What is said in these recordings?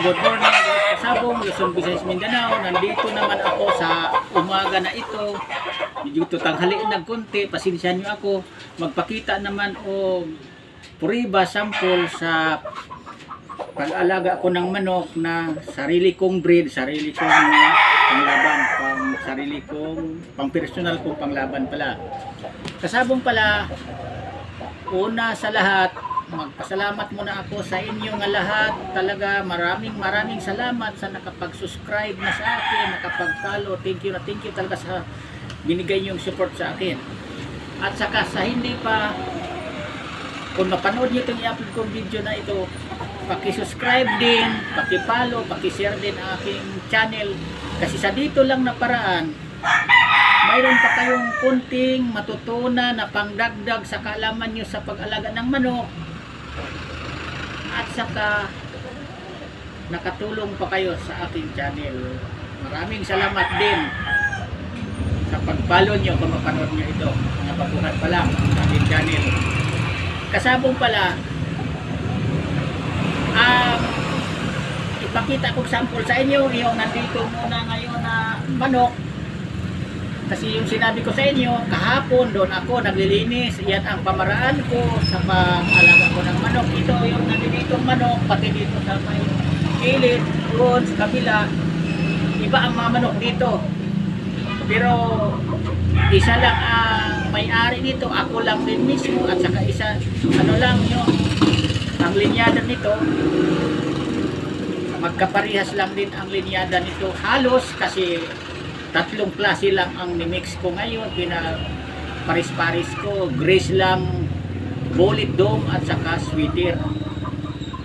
good morning, guys, Kasabong, Luzon, Visayas, Mindanao. Nandito naman ako sa umaga na ito. Medyo tanghaliin ng konti, pasensyahan nyo ako. Magpakita naman o puriba sample sa pag-alaga ko ng manok na sarili kong breed, sarili kong panglaban, sarili kong pang-personal kong panglaban pala. Kasabong pala, una sa lahat, magpasalamat muna ako sa inyo nga lahat. Talaga maraming salamat sa nakapag-subscribe na sa akin, nakapag-follow. Thank you talaga sa binigay niyong support sa akin. At saka sa hindi pa, kung mapanood niyo itong i-upload kong video na ito, paki-subscribe din, paki-follow, paki-share din ang aking channel. Kasi sa dito lang na paraan, mayroon pa kayong kunting matutunan na pangdagdag sa kaalaman nyo sa pag-alaga ng manok. At saka nakatulong pa kayo sa aking channel. Maraming salamat din sa pag-follow nyo kung mapanood nyo ito. Napabuhat pa lang sa aking channel. Kasabong pala, ipakita kong sample sa inyo yung nandito muna ngayon na manok. Kasi yung sinabi ko sa inyo, kahapon doon ako naglilinis. Yan ang pamaraan ko sa pag-alaga ko ng manok. Ito yung nanditong manok, pati dito sa may kilid, doon sa kabila. Iba ang mga manok dito. Pero isa lang ang may-ari nito, ako lang din mismo. At saka isa, ano lang yung ang linyada nito. Magkaparehas lang din ang linyada nito. Halos kasi tatlong klase lang ang ni-mix ko ngayon. Paris-paris ko. Grace lang, bullet dome at saka sweater.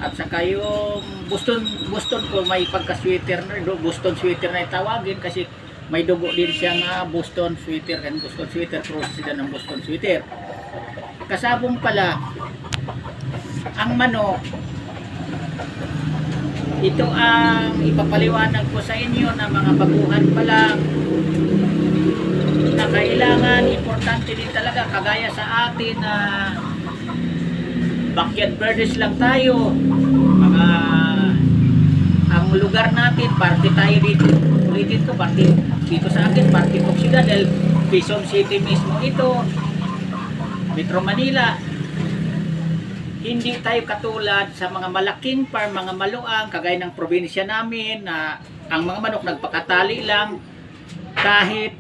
At saka yung Boston ko may pagka-sweater na, Boston sweater na itawagin kasi may dugo din siya nga Boston sweater and Boston sweater, process sila ng Boston sweater. Kasabong pala, ang manok, ito ang ipapaliwanag ko sa inyo na mga baguhan pa lang na kailangan, importante din talaga kagaya sa atin na backyard birders lang tayo. Ang lugar natin, parte tayo dito. Ulitin ko, parte dito sa akin, parte Tuxida del Quezon City mismo ito. Metro Manila. Hindi tayo katulad sa mga malaking farm, mga maluang, kagaya ng probinsya namin na ang mga manok nagpakatali lang kahit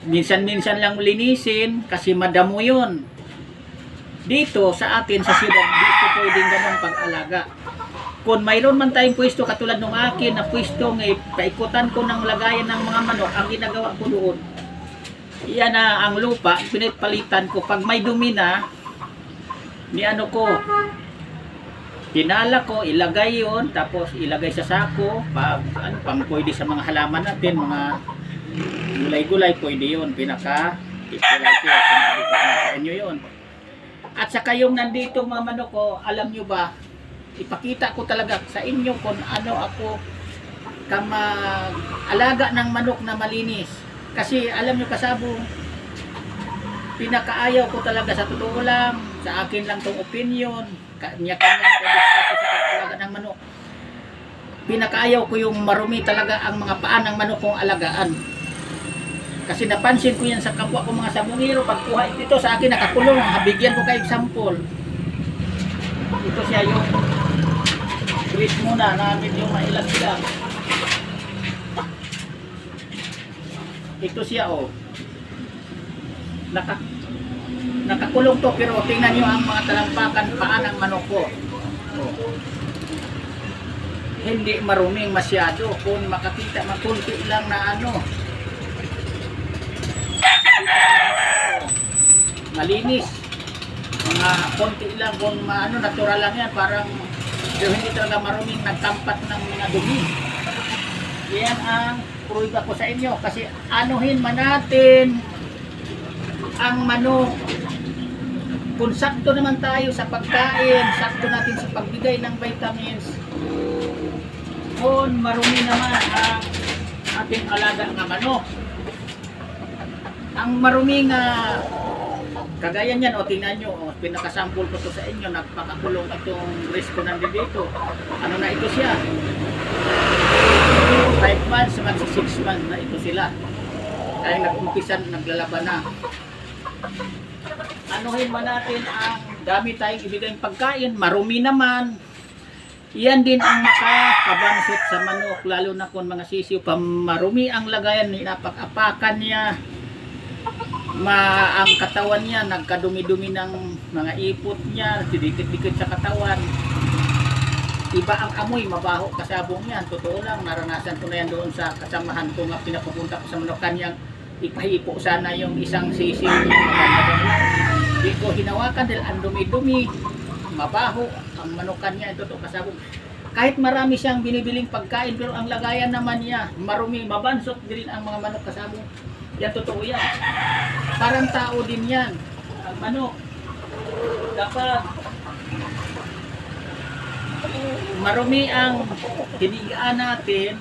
minsan-minsan lang linisin kasi madamo yun. Dito sa atin sa siyudad, dito pwedeng ganun pag-alaga. Kung mayroon man tayong pwesto katulad ng akin na pwesto paikutan ko ng lagayan ng mga manok, ang ginagawa ko doon, iyan na ang lupa, pinipalitan ko. Pag may dumi na, pinala ko, ilagay yon, tapos ilagay sa sako, pang pwede sa mga halaman natin, mga gulay-gulay, pwede yun, pinaka-ipulay ko, sa inyo yun. At saka yung nandito mga manok ko, alam nyo ba, ipakita ko talaga sa inyo kung ano ako mag-alaga ng manok na malinis. Kasi alam nyo Kasabong, pinakaayaw ko talaga sa totoo lang, sa akin lang tong opinion, kanya-kanya sa pag-alaga ng manok. Pinakaayaw ko yung marumi talaga ang mga paan ng manok kong alagaan. Kasi napansin ko yan sa kapwa ko mga sabungero, pagkuha ito sa akin nakakulong, habigyan ko kayo example. Ito siya yung grease muna namin yung mailag sila. Ito siya nakakulong to, pero tingnan nyo ang mga talampakan paan ng manok ko. Hindi maruming masyado. Kung makakita makunti lang na malinis, mga konti lang, kung natural lang yan, parang pero hindi talaga maruming nagtampat ng mga dumi. Yan ang pruiba ko sa inyo. Kasi anuhin man natin ang manok, kung sakto naman tayo sa pagkain, sakto natin sa pagbigay ng vitamins, kung marumi naman ang ating alaga ng manok, ang marumi nga kagaya niyan, tingnan nyo, pinakasample ko to sa inyo, nagpakakulong itong grease ko nandito. Ano na ito siya? months, magsi 6 months na ito sila. Kaya nag-umpisan, naglalaban na. Anuhin man natin ang dami tayong ibigay pagkain, marumi naman. Iyan din ang makakabansot sa manok, lalo na kung mga sisiw pa marumi ang lagayan, napag-apakan niya. Ang katawan niya, nagkadumi-dumi ng mga ipot niya, didikit-dikit sa katawan. Iba ang amoy, mabaho kasabong yan. Totoo lang, naranasan ko na yan doon sa kasamahan ko nga pinapupunta ko sa manok kanyang ipahipo sana yung isang sisiw. Hindi ko hinawakan dahil ang dumi-dumi, mabaho ang manukan niya, totoo kasabong. Kahit marami siyang binibiling pagkain, pero ang lagayan naman niya, marumi, mabansot din ang mga manok kasabong. Yan, totoo yan. Parang tao din yan. Ang manok, dapat marumi ang hinigaan natin,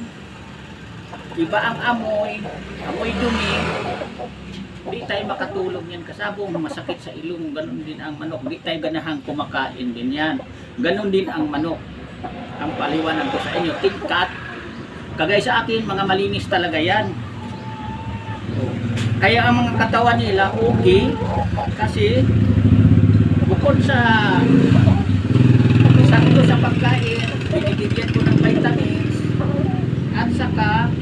iba ang amoy dumi, hindi tayo makatulog yan kasabong, masakit sa ilong, ganun din ang manok, hindi tayo ganahang kumakain din yan, ganun din ang manok. Ang paliwanag ko sa inyo, tingkat, kagaya sa akin, mga malinis talaga yan. Kaya ang mga katawan nila okay, kasi bukod sa sakto sa pagkain, binibigyan ko ng vitamins, at saka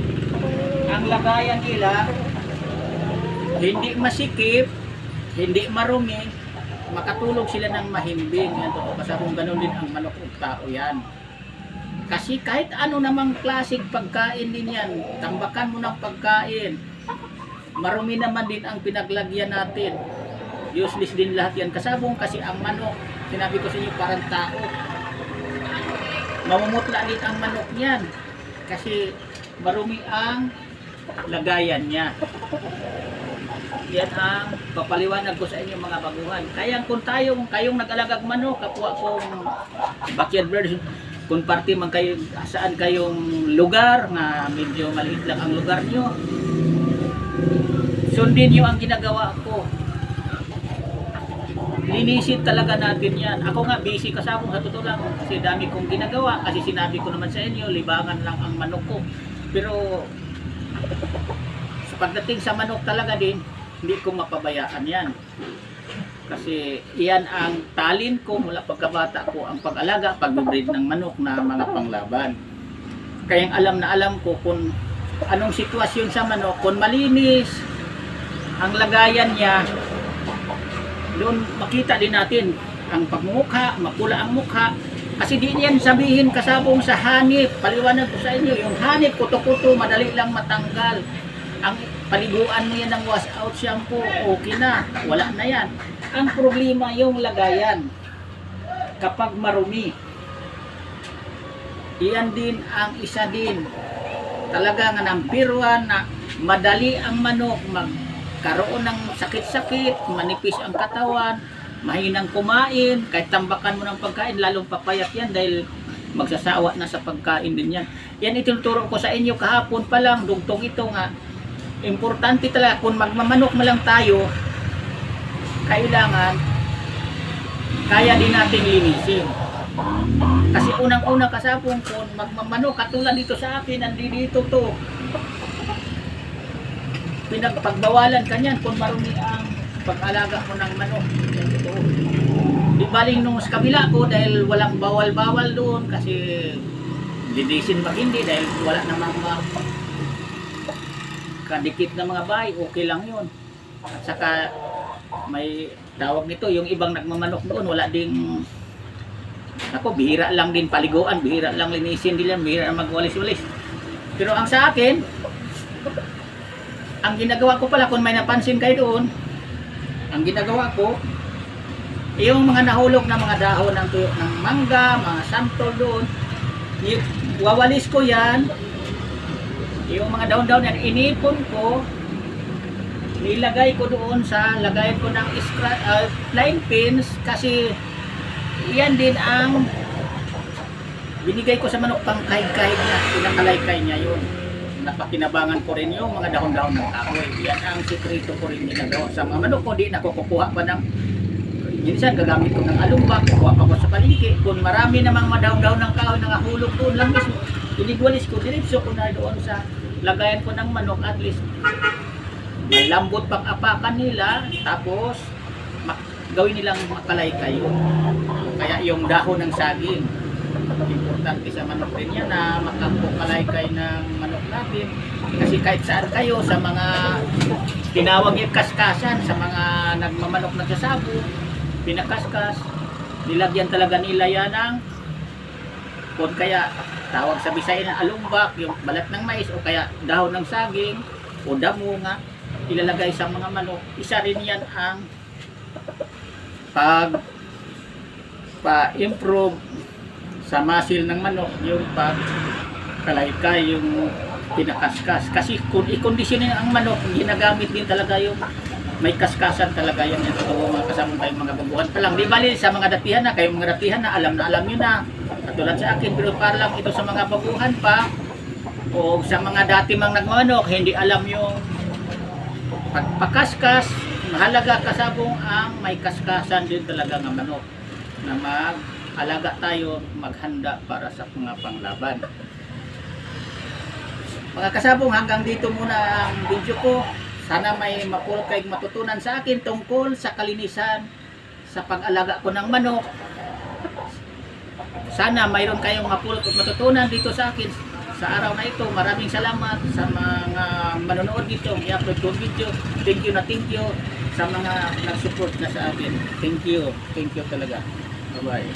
ang lagayan nila hindi masikip, hindi marumi, makatulog sila ng mahimbing. Yan totoo, kasi kung ganun din ang manok o tao yan. Kasi kahit ano namang klaseng pagkain din yan, tambakan mo ng pagkain, marumi naman din ang pinaglagyan natin. Useless din lahat yan kasabong, kasi ang manok, sinabi ko sa inyo, parang tao. Mamumutla din ang manok niyan kasi marumi ang lagayan niya. Yan ang papaliwanag ko sa inyo mga baguhan. Kaya kung kayong nag-alagag manok, kapwa kong backyard birds, kung parte man kayo, saan kayong lugar na medyo maliit lang ang lugar nyo, sundin nyo ang ginagawa ko. Linisin talaga natin yan. Ako nga busy kasabong sa totoo lang kasi dami kong ginagawa, kasi sinabi ko naman sa inyo, libangan lang ang manok ko. Pero sa pagdating sa manok talaga din, hindi ko mapabayaan yan. Kasi iyan ang talent ko mula pagkabata ko, ang pag-alaga, pag-breed ng manok na mga panglaban. Kaya alam na alam ko kung anong sitwasyon sa manok, kung malinis ang lagayan niya, doon makita din natin ang pagmumukha, mapula ang mukha. Kasi di niyan sabihin kasabong sa hanip, paliwanag ko sa inyo, yung hanip, kuto-kuto, madali lang matanggal. Ang paliguan mo yan ng wash out shampoo, okay na, wala na yan. Ang problema yung lagayan, kapag marumi. Iyan din ang isa din, talaga nga number 1 na madali ang manok magkaroon ng sakit-sakit, manipis ang katawan, mahinang kumain, kahit tambakan mo ng pagkain, lalong papayat yan dahil magsasawa na sa pagkain din yan. Yan ituturo ko sa inyo kahapon pa lang, dugtong ito nga. Importante talaga, kung magmamanok mo lang tayo, kailangan, kaya din natin linisin. Kasi unang-una kasapon, kung magmamanok, katulad dito sa akin, nandito to, pinagpagbawalan ka niyan kung marumi ang pag-alaga mo ng manok. Di baling nung sa kabila ko dahil walang bawal-bawal doon kasi linisin mag hindi dahil wala namang kadikit na mga bahay, okay lang yun. At saka may tawag nito, yung ibang nagmamanok doon, wala ding, ako, bihira lang din paliguan, bihira lang linisin din yan, bihira lang magwalis-walis. Pero ang sa akin, ang ginagawa ko pala, kung may napansin kayo doon, ang ginagawa ko, yung mga nahulog na mga dahon ng tuyo ng mangga, mga santol doon, wawalis ko yan, yung mga dahon-dahon yan, inipon ko, nilagay ko doon sa lagayan ko ng flying pins, kasi yan din ang binigay ko sa manok pang kahig-kahig na pinakalaykay niya yun. Napakinabangan ko rin yung mga dahon-dahon ng kahoy. Yan ang sikreto ko rin ginagawa sa mga manok ko. Di nakukuha pa ng, minsan gagamit ko ng alumbak, kukuha pa ko sa palengke. Kung marami namang mga dahon-dahon ng kahoy na hulog doon lang mismo, inigwalis ko, diretso ko na doon sa lagayan ko ng manok, at least malambot pang apakan nila, tapos gawin nilang makalaykay yun. Kaya yung dahon ng saging, importante sa manok din yan na makapukalaykay ng manok natin. Kasi kahit saan kayo, sa mga tinawag yung kaskasan, sa mga nagmamanok ng sasabo, pinakaskas, nilagyan talaga nila yan ng kung kaya tawag sa Bisaya na alumbak, yung balat ng mais, o kaya dahon ng saging o damo nga ilalagay sa mga manok. Isa rin yan ang pa-improve sa muscle ng manok, yung pagkalaykay, yung pinakaskas. Kasi kung i-conditionin ang manok, ginagamit din talaga yung may kaskasan talaga yan. Ito mga kasama tayong mga baguhan pa lang. Di bali sa mga datihan na, kayong mga datihan na alam nyo na. Katulad sa akin, pero para lang ito sa mga baguhan pa, o sa mga dati mang nagmanok, hindi alam yung pagpakaskas. Mahalaga kasabong ang may kaskasan din talaga ng manok na mag-alaga tayo, maghanda para sa mga panglaban. Mga kasabong, hanggang dito muna ang video ko. Sana may mapulot kayong matutunan sa akin tungkol sa kalinisan sa pag-alaga ko ng manok. Sana mayroon kayong mapulot at matutunan dito sa akin sa araw na ito. Maraming salamat sa mga manonood dito. I-upload ko video. Thank you sa mga nag-support na sa akin. Thank you talaga. Bye-bye.